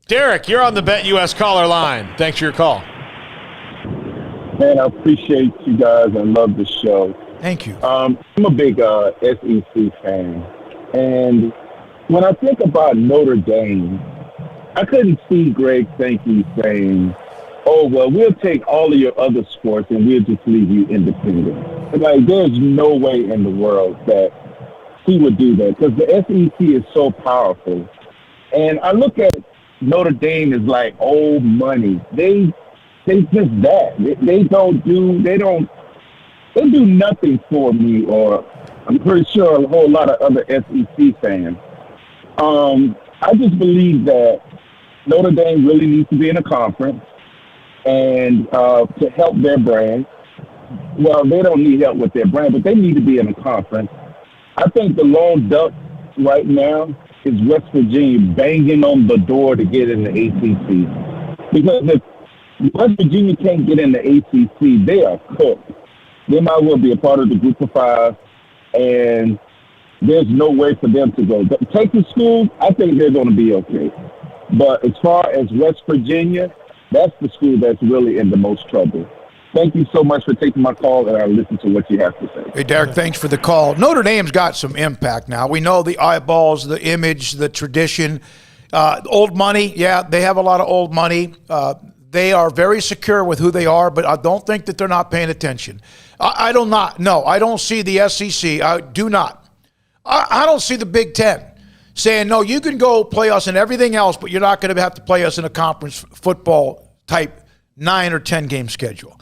Derek, you're on the BetUS caller line. Thanks for your call. Man, I appreciate you guys and love the show. Thank you. I'm a big SEC fan. And when I think about Notre Dame, I couldn't see Greg Sankey saying, oh, well, we'll take all of your other sports and we'll just leave you independent. Like, there's no way in the world that he would do that because the SEC is so powerful. And I look at Notre Dame as like old money. They just that. They do nothing for me, or I'm pretty sure a whole lot of other SEC fans. I just believe that Notre Dame really needs to be in a conference and to help their brand. Well, they don't need help with their brand, but they need to be in a conference. I think the lone duck right now is West Virginia banging on the door to get in the ACC. Because if West Virginia can't get in the ACC, they are cooked. They might well be a part of the group of five, and there's no way for them to go. Texas schools, I think they're going to be okay. But as far as West Virginia, that's the school that's really in the most trouble. Thank you so much for taking my call, and I'll listen to what you have to say. Hey, Derek, thanks for the call. Notre Dame's got some impact now. We know the eyeballs, the image, the tradition. Old money, yeah, they have a lot of old money. They are very secure with who they are, but I don't think that they're not paying attention. I don't see the SEC. I do not. I don't see the Big Ten saying, no, you can go play us in everything else, but you're not going to have to play us in a conference football type 9 or 10 game schedule.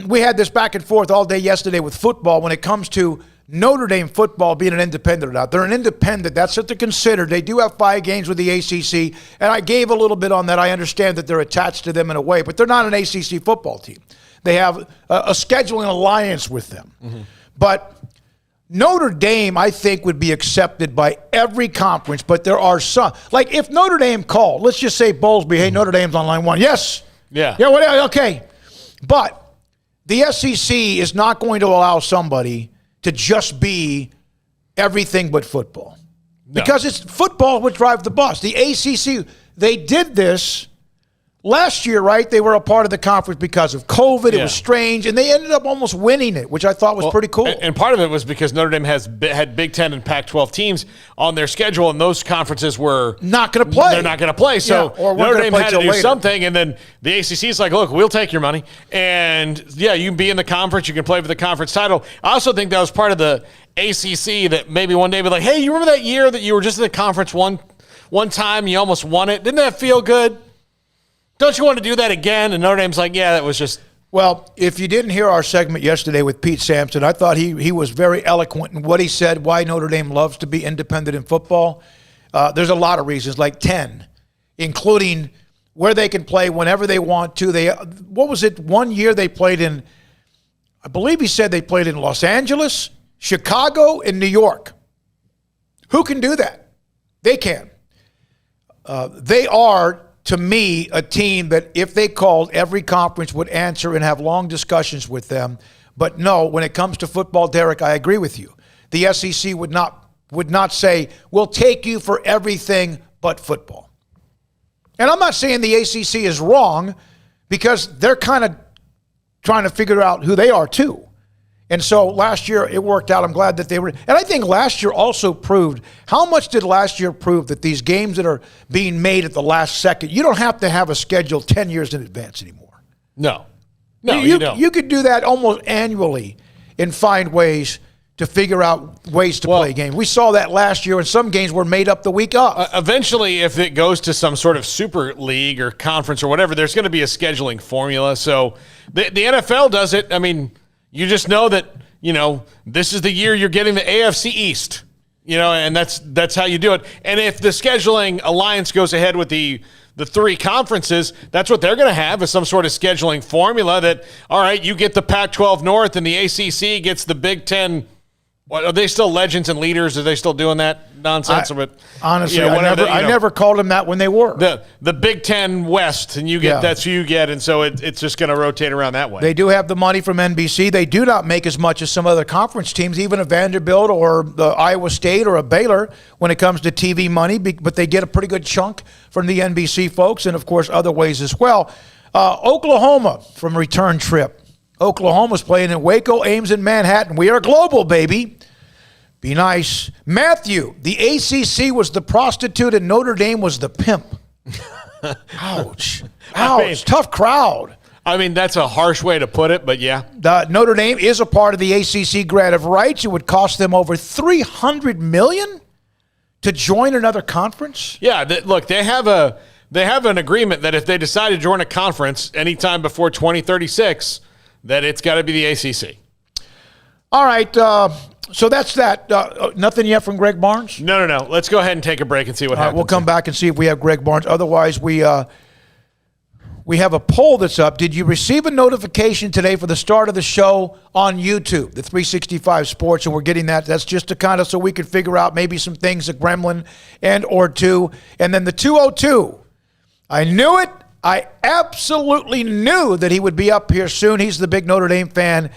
We had this back and forth all day yesterday with football when it comes to Notre Dame football being an independent or not. They're an independent. That's what they're considered. They do have 5 games with the ACC, and I gave a little bit on that. I understand that they're attached to them in a way, but they're not an ACC football team. They have a scheduling alliance with them. Mm-hmm. But Notre Dame, I think, would be accepted by every conference, but there are some. Like, if Notre Dame called, let's just say Bowlesby, hey, Notre Dame's on line 1. Yes. Yeah. Yeah, okay. But the SEC is not going to allow somebody to just be everything but football. No. Because it's football which drives the bus. The ACC, they did this last year, right? They were a part of the conference because of COVID. It was strange, and they ended up almost winning it, which I thought was pretty cool. And part of it was because Notre Dame had Big Ten and Pac-12 teams on their schedule, and those conferences were not going to play. They're not going to play. So Notre Dame had to do something, and then the ACC is like, look, we'll take your money. And, yeah, you can be in the conference. You can play for the conference title. I also think that was part of the ACC that maybe one day be like, hey, you remember that year that you were just in the conference one time and you almost won it? Didn't that feel good? Don't you want to do that again? And Notre Dame's like, yeah, that was just... Well, if you didn't hear our segment yesterday with Pete Sampson, I thought he was very eloquent in what he said, why Notre Dame loves to be independent in football. There's a lot of reasons, like 10, including where they can play whenever they want to. What was it? One year they played in, I believe he said they played in Los Angeles, Chicago, and New York. Who can do that? They can. They are, to me, a team that if they called, every conference would answer and have long discussions with them. But no, when it comes to football, Derek, I agree with you. The SEC would not say, we'll take you for everything but football. And I'm not saying the ACC is wrong, because they're kind of trying to figure out who they are too. And so last year it worked out. I'm glad that they were. And I think last year also proved, how much did last year prove that these games that are being made at the last second, you don't have to have a schedule 10 years in advance anymore. No, you don't. You could do that almost annually and find ways to figure out ways to play games. We saw that last year, and some games were made up the week of. Eventually, if it goes to some sort of super league or conference or whatever, there's going to be a scheduling formula. So the NFL does it. I mean, you just know that, this is the year you're getting the AFC East, and that's how you do it. And if the scheduling alliance goes ahead with the 3 conferences, that's what they're going to have, is some sort of scheduling formula that, all right, you get the Pac-12 North and the ACC gets the Big Ten What, are they still legends and leaders? Are they still doing that nonsense? Honestly, Yeah, I never called them that when they were. The Big Ten West, and you get that's who you get, and so it's just going to rotate around that way. They do have the money from NBC. They do not make as much as some other conference teams, even a Vanderbilt or the Iowa State or a Baylor when it comes to TV money, but they get a pretty good chunk from the NBC folks and, of course, other ways as well. Oklahoma from return trip. Oklahoma's playing in Waco, Ames, and Manhattan. We are global, baby. Be nice. Matthew, the ACC was the prostitute and Notre Dame was the pimp. Ouch. Ouch. Tough crowd. I mean, that's a harsh way to put it, but yeah. Notre Dame is a part of the ACC grant of rights. It would cost them over $300 million to join another conference. Yeah, look, they have an agreement that if they decide to join a conference anytime before 2036, that it's got to be the ACC. All right, so that's that. Nothing yet from Greg Barnes? No. Let's go ahead and take a break and see what happens. We'll come back and see if we have Greg Barnes. Otherwise, we have a poll that's up. Did you receive a notification today for the start of the show on YouTube, the 365 Sports? And we're getting that. That's just to kind of so we could figure out maybe some things at Gremlin and or two. And then the 202. I knew it. I absolutely knew that he would be up here soon. He's the big Notre Dame fan.